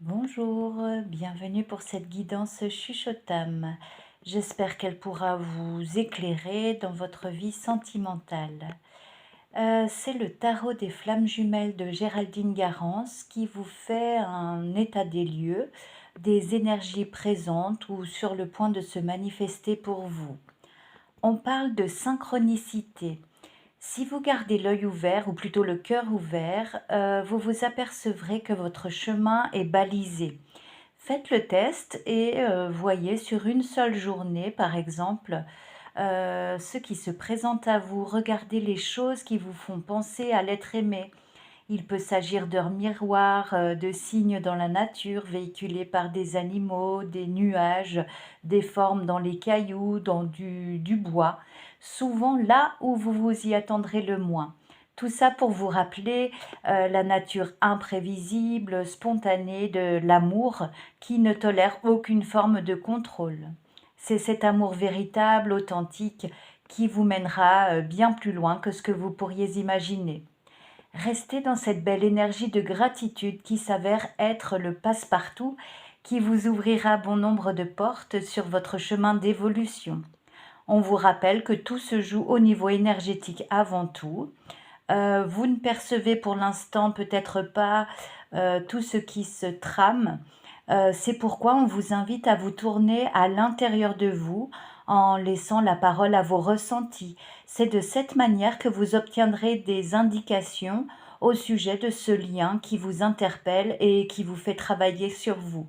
Bonjour, bienvenue pour cette guidance chuchotam. J'espère qu'elle pourra vous éclairer dans votre vie sentimentale. C'est le tarot des flammes jumelles de Géraldine Garance qui vous fait un état des lieux, des énergies présentes ou sur le point de se manifester pour vous. On parle de synchronicité. Si vous gardez l'œil ouvert, ou plutôt le cœur ouvert, vous vous apercevrez que votre chemin est balisé. Faites le test et voyez sur une seule journée, par exemple, ce qui se présente à vous. Regardez les choses qui vous font penser à l'être aimé. Il peut s'agir d'heures miroirs, de signes dans la nature véhiculés par des animaux, des nuages, des formes dans les cailloux, dans du bois, souvent là où vous vous y attendrez le moins. Tout ça pour vous rappeler la nature imprévisible, spontanée de l'amour qui ne tolère aucune forme de contrôle. C'est cet amour véritable, authentique, qui vous mènera bien plus loin que ce que vous pourriez imaginer. Restez dans cette belle énergie de gratitude qui s'avère être le passe-partout qui vous ouvrira bon nombre de portes sur votre chemin d'évolution. On vous rappelle que tout se joue au niveau énergétique avant tout. Vous ne percevez pour l'instant peut-être pas tout ce qui se trame. C'est pourquoi on vous invite à vous tourner à l'intérieur de vous en laissant la parole à vos ressentis. C'est de cette manière que vous obtiendrez des indications au sujet de ce lien qui vous interpelle et qui vous fait travailler sur vous.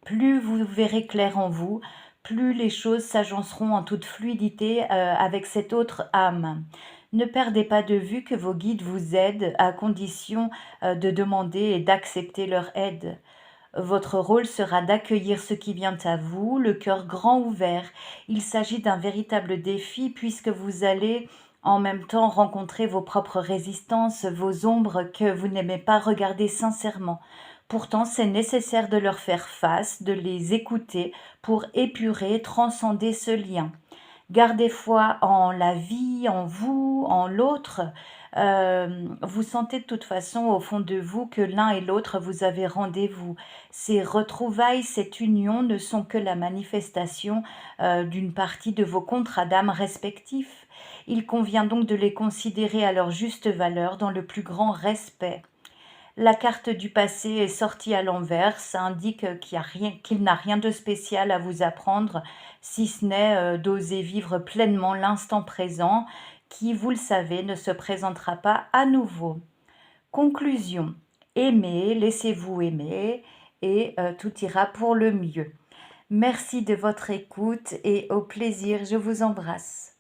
Plus vous verrez clair en vous, plus les choses s'agenceront en toute fluidité avec cette autre âme. Ne perdez pas de vue que vos guides vous aident à condition de demander et d'accepter leur aide. Votre rôle sera d'accueillir ce qui vient à vous, le cœur grand ouvert. Il s'agit d'un véritable défi puisque vous allez en même temps rencontrer vos propres résistances, vos ombres que vous n'aimez pas regarder sincèrement. Pourtant, c'est nécessaire de leur faire face, de les écouter pour épurer, transcender ce lien. Gardez foi en la vie, en vous, en l'autre. Vous sentez de toute façon au fond de vous que l'un et l'autre vous avez rendez-vous. Ces retrouvailles, cette union ne sont que la manifestation d'une partie de vos contrats d'âme respectifs. Il convient donc de les considérer à leur juste valeur dans le plus grand respect. La carte du passé est sortie à l'envers, ça indique qu'il n'a rien de spécial à vous apprendre, si ce n'est d'oser vivre pleinement l'instant présent, qui, vous le savez, ne se présentera pas à nouveau. Conclusion, aimez, laissez-vous aimer, et tout ira pour le mieux. Merci de votre écoute et au plaisir, je vous embrasse.